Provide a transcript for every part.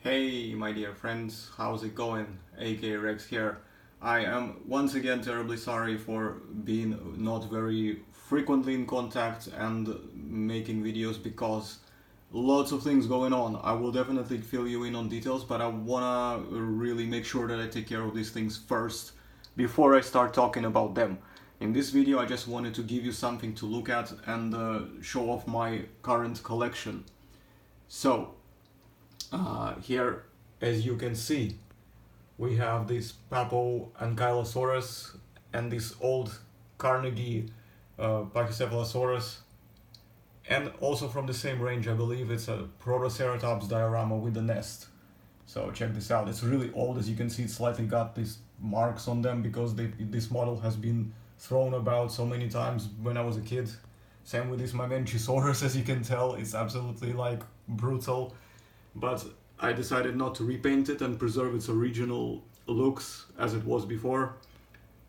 Hey my dear friends, how's it going? AK Rex here. I am once again terribly sorry for being not very frequently in contact and making videos because lots of things going on. I will definitely fill you in on details, but I wanna really make sure that I take care of these things first before I start talking about them. In this video I just wanted to give you something to look at and show off my current collection. So, here, as you can see, we have this Papo Ankylosaurus and this old Carnegie Pachycephalosaurus, and also from the same range, I believe it's a Protoceratops diorama with a nest. So check this out. It's really old, as you can see. It's slightly got these marks on them because this model has been thrown about so many times when I was a kid. Same with this Mamenchisaurus, as you can tell. It's absolutely like brutal. But I decided not to repaint it and preserve its original looks as it was before.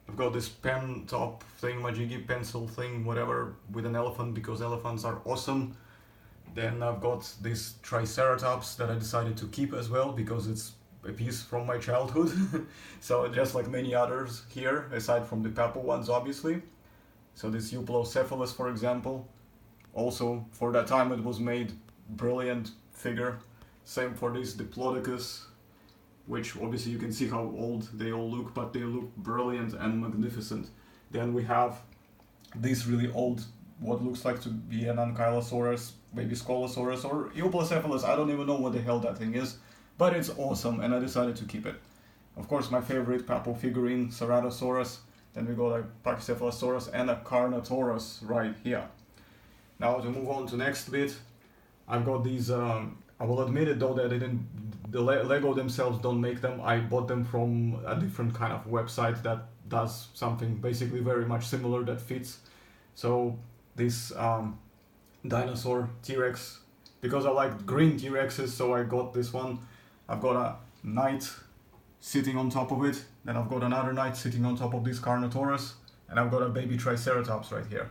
I've got this pen top thing, majiggy pencil thing, whatever, with an elephant because elephants are awesome. Then I've got this Triceratops that I decided to keep as well because it's a piece from my childhood. So just like many others here, aside from the Papo ones obviously. So this Euplocephalus, for example, also for that time it was made brilliant figure. Same for this Diplodocus, which obviously you can see how old they all look, but they look brilliant and magnificent. Then we have this really old, what looks like to be an Ankylosaurus, maybe Scolosaurus or Euplocephalus. I don't even know what the hell that thing is, but it's awesome and I decided to keep it. Of course, my favorite Papo figurine, Ceratosaurus. Then we got a Pachycephalosaurus and a Carnotaurus right here. Now to move on to next bit, I've got these. I will admit it though that the Lego themselves don't make them. I bought them from a different kind of website that does something basically very much similar that fits. So this dinosaur T-Rex, because I like green T-Rexes, so I got this one. I've got a knight sitting on top of it, then I've got another knight sitting on top of this Carnotaurus, and I've got a baby Triceratops right here.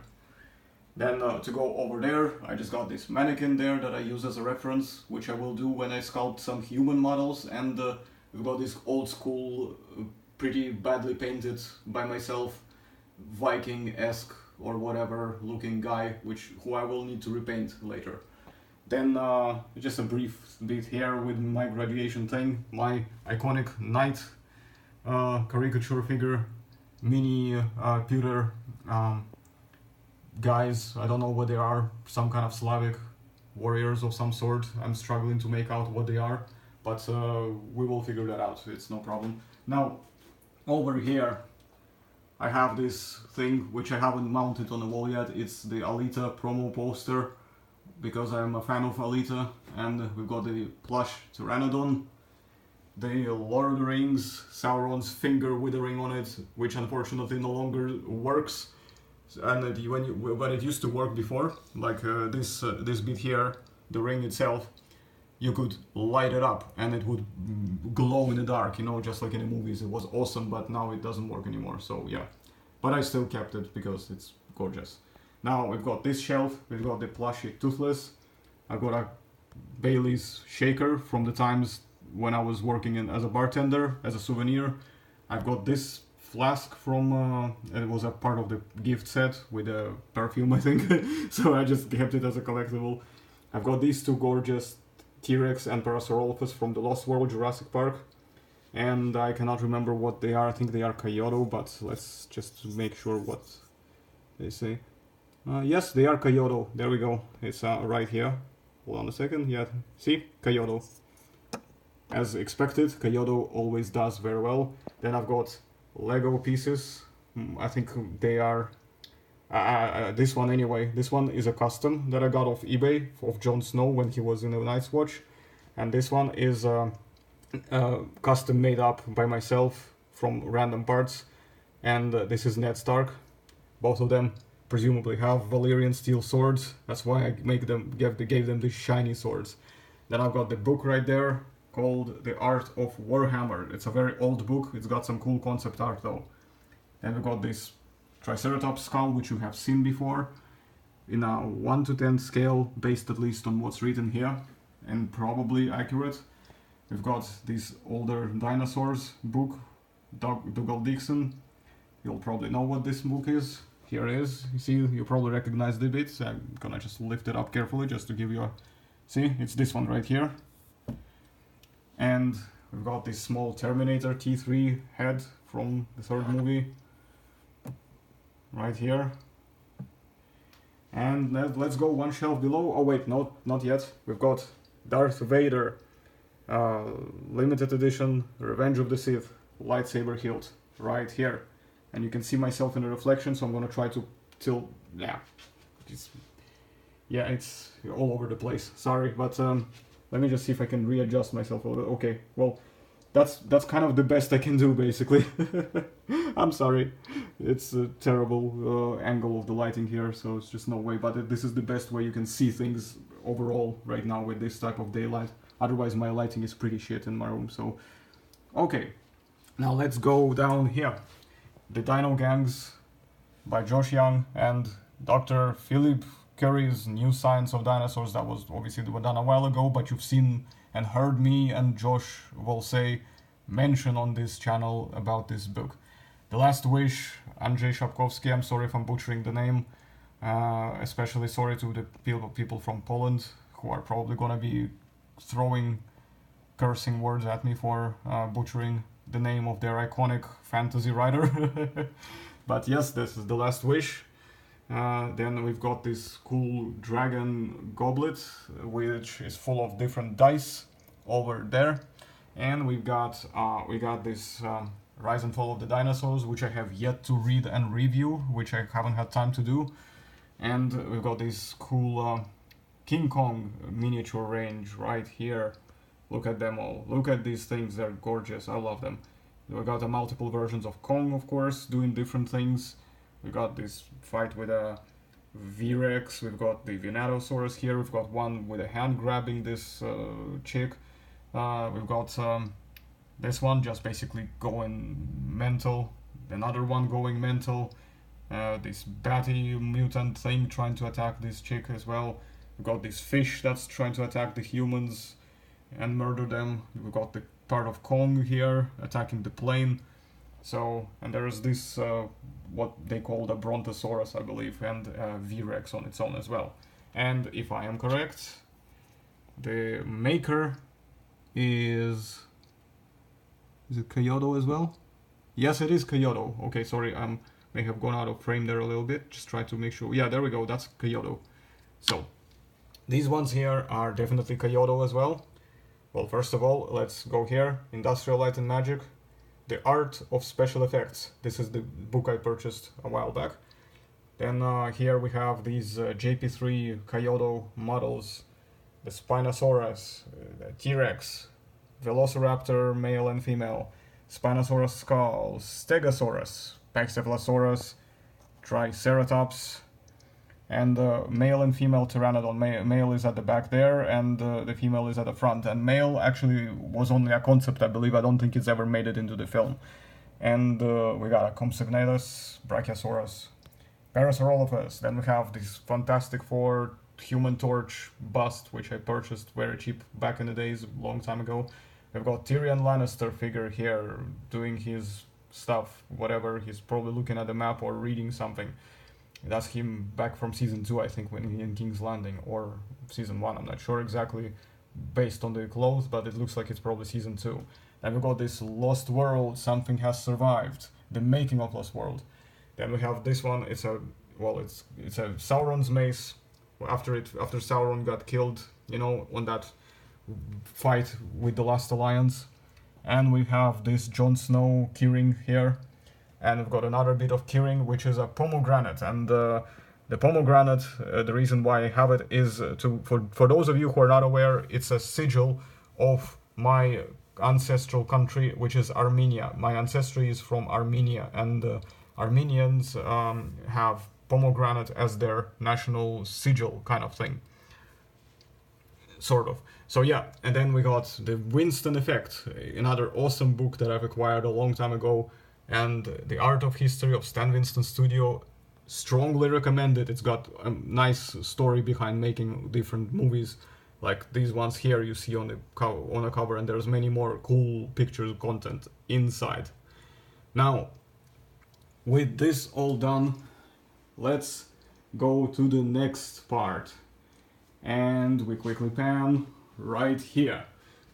Then to go over there, I just got this mannequin there that I use as a reference, which I will do when I sculpt some human models, and we've got this old school, pretty badly painted by myself, Viking-esque or whatever looking guy, who I will need to repaint later. Then just a brief bit here with my graduation thing, my iconic knight caricature figure, mini pewter guys. I don't know what they are, some kind of Slavic warriors of some sort. I'm struggling to make out what they are, but we will figure that out, it's no problem. Now, over here, I have this thing which I haven't mounted on the wall yet. It's the Alita promo poster, because I'm a fan of Alita, and we've got the plush Pteranodon, the Lord of the Rings, Sauron's finger withering on it, which unfortunately no longer works. And when it used to work before, like this bit here, the ring itself, you could light it up and it would glow in the dark, you know, just like in the movies. It was awesome, but now it doesn't work anymore, so yeah. But I still kept it because it's gorgeous. Now we've got this shelf, we've got the plushy Toothless, I've got a Bailey's shaker from the times when I was working as a bartender, as a souvenir. I've got this flask from, it was a part of the gift set with a perfume, I think, so I just kept it as a collectible. I've got these two gorgeous T-Rex and Parasaurolophus from the Lost World Jurassic Park, and I cannot remember what they are. I think they are Kyoto, but let's just make sure what they say. Yes, they are Kyoto, there we go, it's right here. Hold on a second, yeah, see, Kyoto. As expected, Kyoto always does very well. Then I've got Lego pieces. I think they are this one anyway. This one is a custom that I got off eBay of Jon Snow when he was in the Night's Watch, and this one is custom made up by myself from random parts. And this is Ned Stark. Both of them presumably have Valyrian steel swords. That's why I gave them these shiny swords. Then I've got the book right there, called The Art of Warhammer. It's a very old book, it's got some cool concept art though. Then we've got this Triceratops skull, which you have seen before, in a 1 to 10 scale, based at least on what's written here, and probably accurate. We've got this older dinosaurs book, Dougal Dixon. You'll probably know what this book is. Here it is. You see, you probably recognize the bit. So I'm gonna just lift it up carefully just to give you a... See, it's this one right here. And we've got this small Terminator T3 head from the third movie. Right here. And let's go one shelf below. Oh wait, not yet. We've got Darth Vader limited edition Revenge of the Sith lightsaber hilt right here. And you can see myself in the reflection, so I'm gonna try to tilt. Yeah, it's all over the place. Sorry, but let me just see if I can readjust myself a little bit. Okay, well, that's kind of the best I can do, basically. I'm sorry, it's a terrible angle of the lighting here, so it's just no way. But this is the best way you can see things overall right now with this type of daylight. Otherwise, my lighting is pretty shit in my room. So, okay, now let's go down here. The Dino Gangs by Josh Young and Dr. Philip Curry's New Science of Dinosaurs. That was obviously done a while ago, but you've seen and heard me and Josh will say mention on this channel about this book. The Last Wish, Andrzej Szapkowski. I'm sorry if I'm butchering the name. Especially sorry to the people from Poland who are probably gonna be throwing cursing words at me for butchering the name of their iconic fantasy writer. But yes, this is The Last Wish. Then we've got this cool dragon goblet, which is full of different dice over there. And we got this Rise and Fall of the Dinosaurs, which I have yet to read and review, which I haven't had time to do. And we've got this cool King Kong miniature range right here. Look at them all. Look at these things, they're gorgeous. I love them. We got multiple versions of Kong, of course, doing different things. We got this fight with a V-Rex. We've got the Venatosaurus here. We've got one with a hand grabbing this chick. We've got this one just basically going mental. Another one going mental. This batty mutant thing trying to attack this chick as well. We've got this fish that's trying to attack the humans and murder them. We've got the part of Kong here attacking the plane. So, and there is this what they call the Brontosaurus, I believe, and V-Rex on its own as well. And if I am correct, the maker is it Kyoto as well? Yes, it is Kyoto. Okay, sorry, I may have gone out of frame there a little bit. Just try to make sure. Yeah, there we go. That's Kyoto. So these ones here are definitely Kyoto as well. Well, first of all, let's go here. Industrial Light and Magic. The Art of Special Effects. This is the book I purchased a while back. Then here we have these JP3 Kyoto models. The Spinosaurus, the T-Rex, Velociraptor male and female, Spinosaurus skull, Stegosaurus, Pachycephalosaurus, Triceratops, and male and female Pteranodon. Male is at the back there, and the female is at the front. And male actually was only a concept, I believe. I don't think it's ever made it into the film. And we got a Compsognathus, Brachiosaurus, Parasaurolophus. Then we have this Fantastic Four Human Torch bust, which I purchased very cheap back in the days, a long time ago. We've got Tyrion Lannister figure here, doing his stuff, whatever. He's probably looking at the map or reading something. That's him back from season 2, I think, when he in King's Landing, or season 1, I'm not sure exactly, based on the clothes, but it looks like it's probably season 2. Then we got this Lost World, Something Has Survived, the making of Lost World. Then we have this one, it's a Sauron's mace, after Sauron got killed, you know, on that fight with the Last Alliance. And we have this Jon Snow keyring here. And we've got another bit of keyring, which is a pomegranate. And the pomegranate, the reason why I have it is for those of you who are not aware, it's a sigil of my ancestral country, which is Armenia. My ancestry is from Armenia, and Armenians have pomegranate as their national sigil kind of thing. Sort of. So yeah, and then we got the Winston Effect, another awesome book that I've acquired a long time ago. And The Art of History of Stan Winston Studio, strongly recommended. It's got a nice story behind making different movies like these ones here you see on the cover, and there's many more cool pictures content inside. Now, with this all done, let's go to the next part, and we quickly pan right here.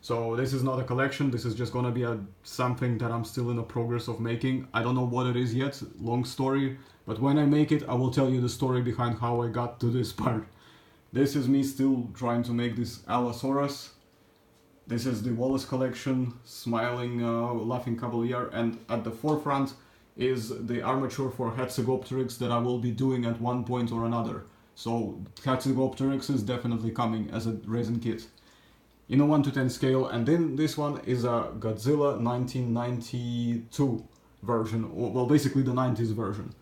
So this is not a collection, this is just gonna be something that I'm still in the progress of making. I don't know what it is yet, long story, but when I make it, I will tell you the story behind how I got to this part. This is me still trying to make this Allosaurus. This is the Wallace collection, smiling, laughing cavalier, and at the forefront is the armature for Hatzegopteryx that I will be doing at one point or another. So Hatzegopteryx is definitely coming as a resin kit in a 1 to 10 scale, and then this one is a Godzilla 1992 version, well basically the 90s version.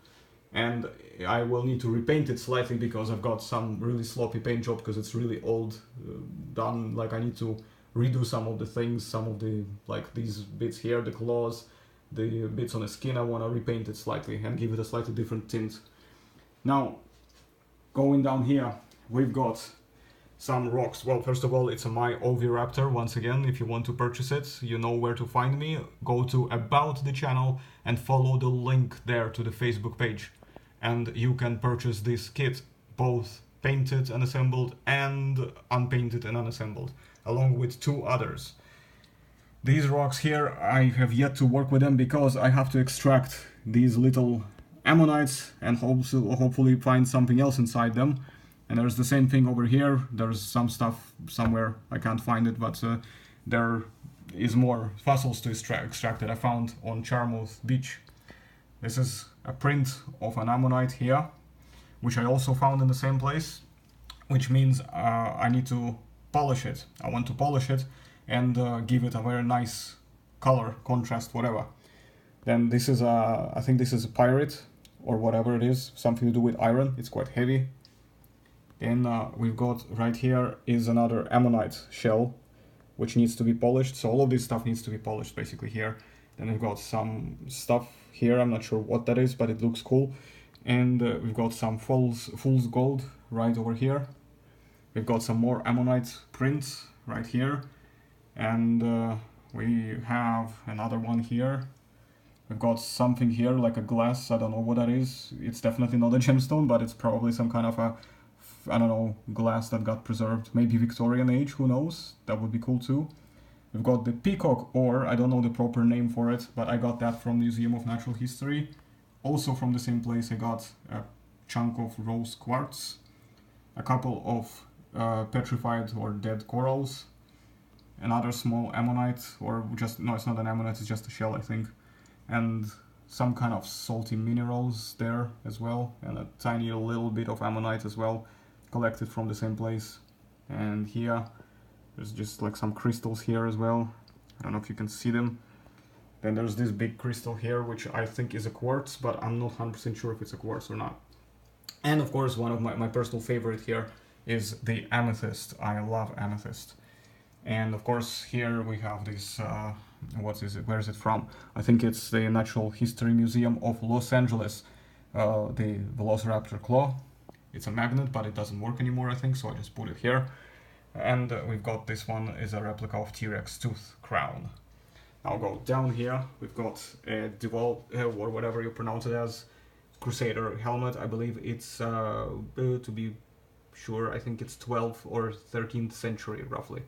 And I will need to repaint it slightly because I've got some really sloppy paint job because it's really old, done, like I need to redo some of the things, some of the, like these bits here, the claws, the bits on the skin, I want to repaint it slightly and give it a slightly different tint. Now, going down here, we've got some rocks. Well, first of all, it's a my Oviraptor. Once again, if you want to purchase it, you know where to find me. Go to About the channel and follow the link there to the Facebook page. And you can purchase this kit, both painted and assembled and unpainted and unassembled, along with 2 others. These rocks here, I have yet to work with them because I have to extract these little ammonites and hopefully find something else inside them. And there's the same thing over here. There's some stuff somewhere, I can't find it, but there is more fossils to extract that I found on Charmouth Beach. This is a print of an ammonite here, which I also found in the same place, which means I need to polish it. I want to polish it and give it a very nice color, contrast, whatever. Then this is I think this is a pyrite, or whatever it is, something to do with iron. It's quite heavy. Then we've got right here is another ammonite shell, which needs to be polished. So all of this stuff needs to be polished basically here. Then we've got some stuff here, I'm not sure what that is, but it looks cool. And we've got some fool's gold right over here. We've got some more ammonite prints right here. And we have another one here. We've got something here like a glass, I don't know what that is. It's definitely not a gemstone, but it's probably some kind of a, I don't know, glass that got preserved. Maybe Victorian age, who knows? That would be cool too. We've got the peacock ore, I don't know the proper name for it, but I got that from Museum of Natural History. Also from the same place I got a chunk of rose quartz, a couple of petrified or dead corals, another small ammonite, or just, no, it's not an ammonite, it's just a shell I think, and some kind of salty minerals there as well, and a tiny little bit of ammonite as well, collected from the same place. And here there's just like some crystals here as well, I don't know if you can see them. Then there's this big crystal here, which I think is a quartz, but I'm not 100% sure if it's a quartz or not. And of course, one of my personal favorite here is the amethyst. I love amethyst. And of course, here we have this, what is it, where is it from? I think it's the Natural History Museum of Los Angeles, the Velociraptor claw. It's a magnet, but it doesn't work anymore, I think, so I just put it here. And we've got this one is a replica of T-Rex tooth crown. I'll go down here, we've got a DeWalt, or whatever you pronounce it as, Crusader helmet. I believe it's, to be sure, I think it's 12th or 13th century, roughly.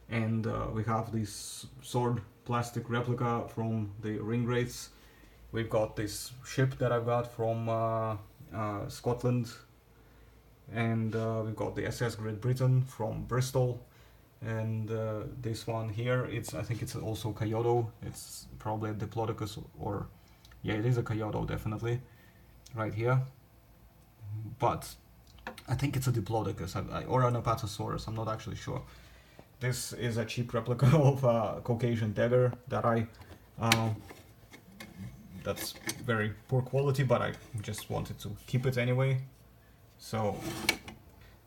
And we have this sword plastic replica from the Ringwraiths. We've got this ship that I've got from Scotland. And we've got the SS Great Britain from Bristol. And this one here, I think it's also Kyoto. It's probably a Diplodocus, or yeah, it is a Kyoto definitely, right here. But I think it's a Diplodocus or an Apatosaurus. I'm not actually sure. This is a cheap replica of a Caucasian dagger that that's very poor quality, but I just wanted to keep it anyway. So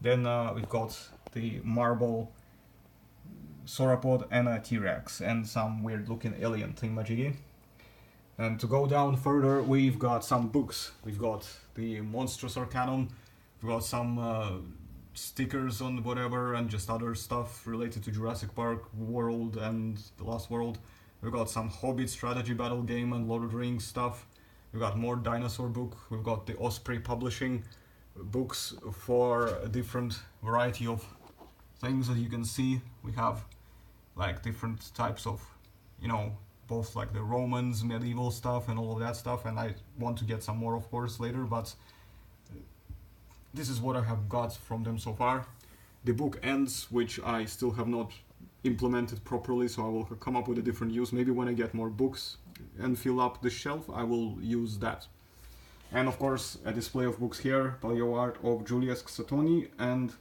then we've got the marble sauropod and a T-Rex and some weird looking alien thingamajiggy. And to go down further, we've got some books. We've got the Monstrous Arcanum, we've got some stickers on whatever and just other stuff related to Jurassic Park World and The Lost World. We've got some Hobbit strategy battle game and Lord of the Rings stuff. We've got more dinosaur book. We've got the Osprey Publishing books for a different variety of things. As you can see, we have like different types of, you know, both like the Romans, medieval stuff and all of that stuff, and I want to get some more of course later, but this is what I have got from them so far. The book ends, which I still have not implemented properly, so I will come up with a different use. Maybe when I get more books and fill up the shelf, I will use that. And of course, a display of books here, Paleo Art of Julius Xatoni, and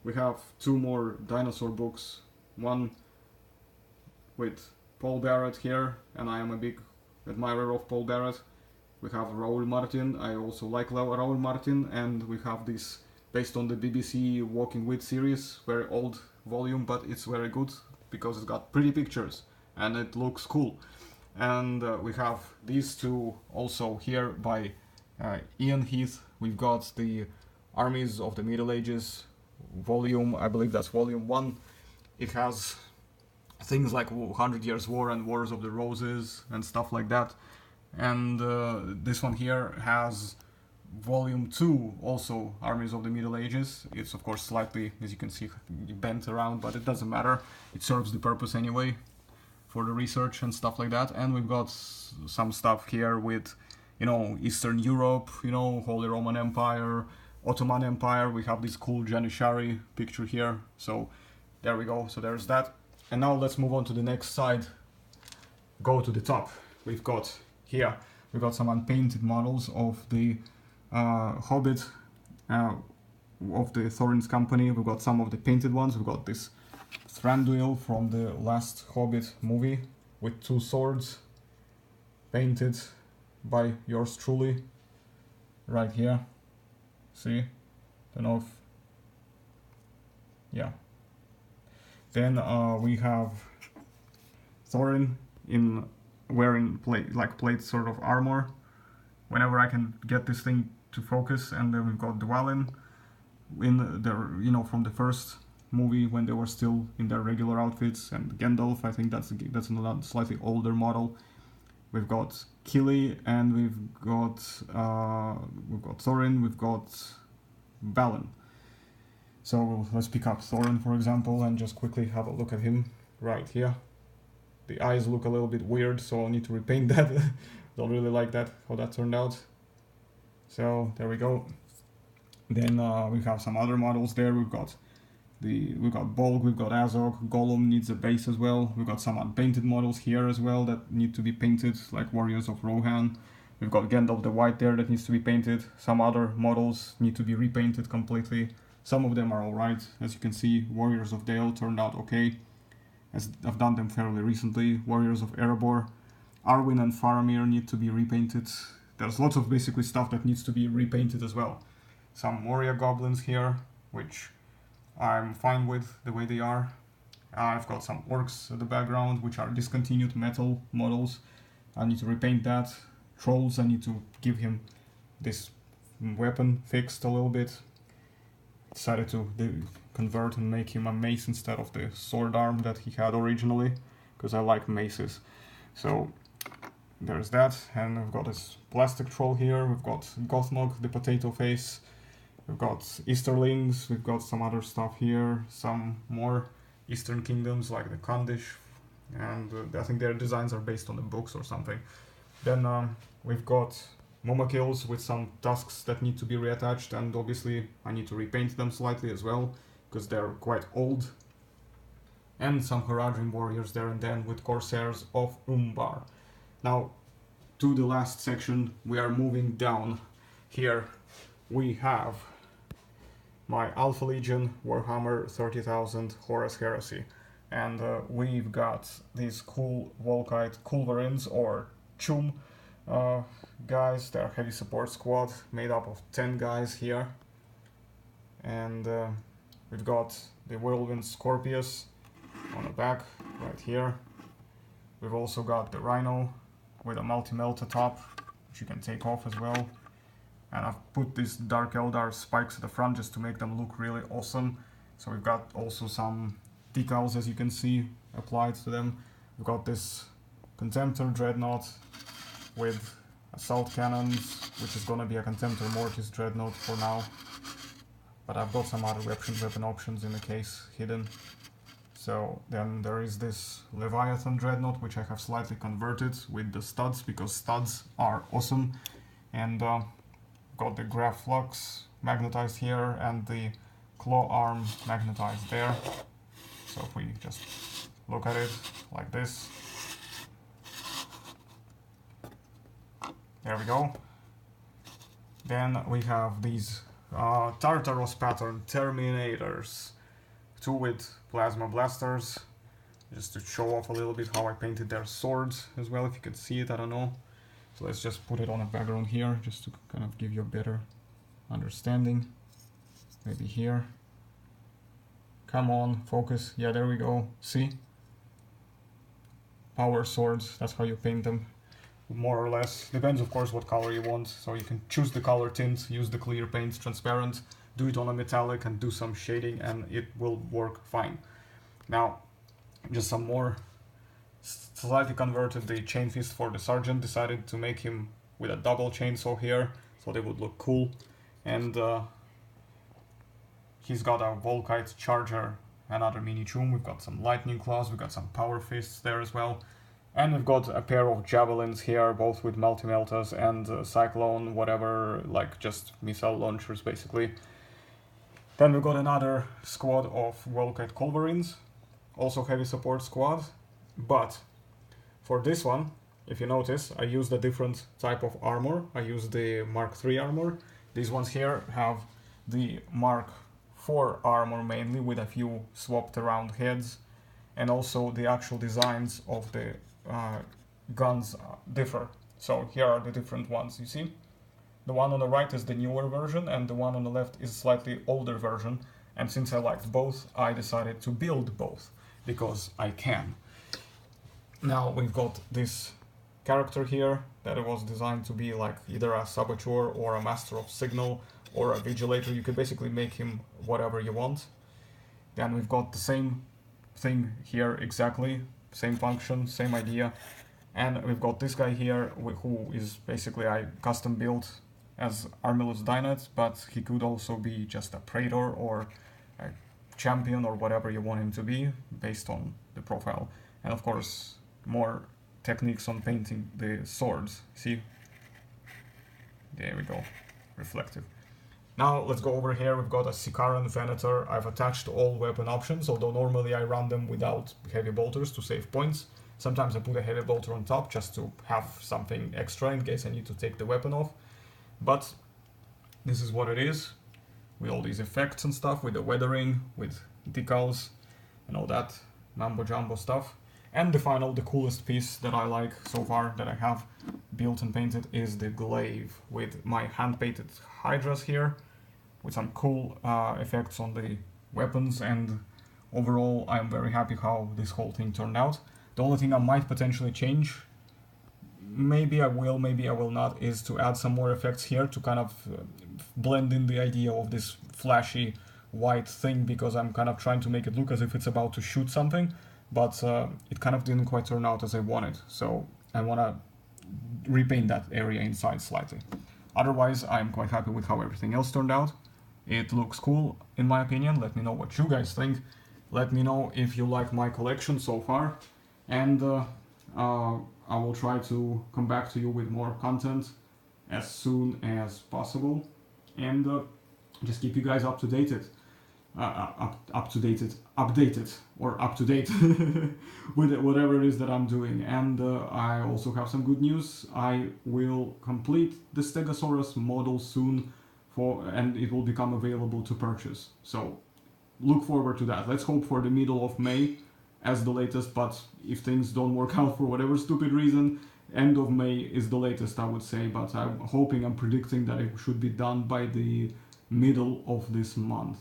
we have two more dinosaur books. One with Paul Barrett here, and I am a big admirer of Paul Barrett. We have Raoul Martin, I also like Raoul Martin, and we have this based on the BBC Walking With series, very old volume, but it's very good because it's got pretty pictures and it looks cool. And we have these two also here by Ian Heath. We've got the Armies of the Middle Ages volume, I believe that's volume 1. It has things like 100 Years War and Wars of the Roses and stuff like that. And this one here has volume 2, also Armies of the Middle Ages. It's of course slightly, as you can see, bent around, but it doesn't matter. It serves the purpose anyway for the research and stuff like that. And we've got some stuff here with, you know, Eastern Europe, you know, Holy Roman Empire, Ottoman Empire. We have this cool Janishary picture here. So there we go. So there's that. And now let's move on to the next side. Go to the top. We've got here, we've got some unpainted models of the Hobbit of the Thorin's company. We've got some of the painted ones. We've got this Thranduil from the last Hobbit movie with 2 swords painted by yours truly right here. See? Don't know if... yeah. Then we have Thorin in wearing plate sort of armor. Whenever I can get this thing to focus. And then we've got Dwalin in their, you know, from the first movie when they were still in their regular outfits, and Gandalf. I think that's a slightly older model. We've got Kili, and we've got Thorin, we've got Balin. So let's pick up Thorin, for example, and just quickly have a look at him right here. The eyes look a little bit weird, so I'll need to repaint that. Don't really like that, how that turned out. So there we go. Then we have some other models there. We've got Bolg, we've got Azog, Gollum needs a base as well. We've got some unpainted models here as well that need to be painted, like Warriors of Rohan. We've got Gandalf the White there that needs to be painted. Some other models need to be repainted completely. Some of them are alright. As you can see, Warriors of Dale turned out okay, as I've done them fairly recently. Warriors of Erebor. Arwen and Faramir need to be repainted. There's lots of basically stuff that needs to be repainted as well. Some Moria goblins here, which I'm fine with the way they are. I've got some orcs at the background, which are discontinued metal models. I need to repaint that. Trolls, I need to give him this weapon fixed a little bit. Decided to convert and make him a mace instead of the sword arm that he had originally, because I like maces. So there's that, and we've got this plastic troll here. We've got Gothmog, the potato face. We've got Easterlings, we've got some other stuff here, some more Eastern kingdoms like the Khandish, and I think their designs are based on the books or something. Then we've got Momakills with some tusks that need to be reattached, and obviously I need to repaint them slightly as well, because they're quite old. And some Haradrim warriors there, and then with Corsairs of Umbar. Now, to the last section, we are moving down. Here we have my Alpha Legion Warhammer 30,000 Horus Heresy. And we've got these cool Volkite Culverins, or Chum guys. They're a heavy support squad made up of 10 guys here. And we've got the Whirlwind Scorpius on the back, right here. We've also got the Rhino with a multi-melt atop, which you can take off as well. And I've put these Dark Eldar spikes at the front just to make them look really awesome. So we've got also some decals, as you can see, applied to them. We've got this Contemptor Dreadnought with assault cannons, which is gonna be a Contemptor Mortis Dreadnought for now. But I've got some other weapon options in the case hidden. So then there is this Leviathan Dreadnought, which I have slightly converted with the studs, because studs are awesome. And got the Graph Flux magnetized here and the claw arm magnetized there. So if we just look at it like this, there we go. Then we have these Tartaros pattern Terminators, 2 with plasma blasters, just to show off a little bit how I painted their swords as well, if you can see it, I don't know. So let's just put it on a background here, just to kind of give you a better understanding. Maybe here. Come on, focus. Yeah, there we go. See? Power swords, that's how you paint them. More or less. Depends, of course, what color you want. So you can choose the color tint, use the clear paint, transparent, do it on a metallic and do some shading and it will work fine. Now, just some more. Slightly converted the chain fist for the sergeant, decided to make him with a double chainsaw here, so they would look cool. And he's got a Volkite charger, another mini tomb. We've got some lightning claws, we've got some power fists there as well. And we've got a pair of javelins here, both with multi-meltas and cyclone, whatever, like just missile launchers basically. Then we've got another squad of Volkite Culverins, also heavy support squad. But for this one, if you notice, I used a different type of armor. I used the Mark III armor. These ones here have the Mark IV armor mainly, with a few swapped around heads. And also the actual designs of the guns differ. So here are the different ones, you see? The one on the right is the newer version and the one on the left is a slightly older version. And since I liked both, I decided to build both, because I can. Now we've got this character here that was designed to be like either a saboteur or a master of signal or a vigilator. You could basically make him whatever you want. Then we've got the same thing here exactly, same function, same idea. And we've got this guy here who is basically I custom built as Armillus Dynath, but he could also be just a Praetor or a champion or whatever you want him to be based on the profile. And of course, more techniques on painting the swords. See? There we go. Reflective. Now let's go over here. We've got a Sicaran Venator. I've attached all weapon options, although normally I run them without heavy bolters to save points. Sometimes I put a heavy bolter on top just to have something extra in case I need to take the weapon off. But this is what it is, with all these effects and stuff, with the weathering, with decals and all that mambo jumbo stuff. And the coolest piece that I like so far that I have built and painted is the glaive with my hand-painted hydras here, with some cool effects on the weapons, and overall I'm very happy how this whole thing turned out. The only thing I might potentially change, maybe I will, maybe I will not, is to add some more effects here to kind of blend in the idea of this flashy white thing, because I'm kind of trying to make it look as if it's about to shoot something. But it kind of didn't quite turn out as I wanted, so I want to repaint that area inside slightly. Otherwise, I'm quite happy with how everything else turned out. It looks cool, in my opinion. Let me know what you guys think. Let me know if you like my collection so far. And I will try to come back to you with more content as soon as possible. And just keep you guys updated or up to date with whatever it is that I'm doing. And I also have some good news. I will complete the Stegosaurus model soon, and it will become available to purchase. So look forward to that. Let's hope for the middle of May as the latest, but if things don't work out for whatever stupid reason, end of May is the latest, I would say. But I'm predicting that it should be done by the middle of this month.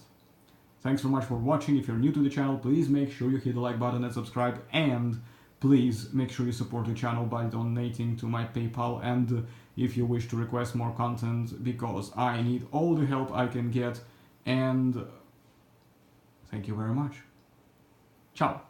Thanks so much for watching. If you're new to the channel, please make sure you hit the like button and subscribe, and please make sure you support the channel by donating to my PayPal, and if you wish to request more content, because I need all the help I can get. And thank you very much. Ciao.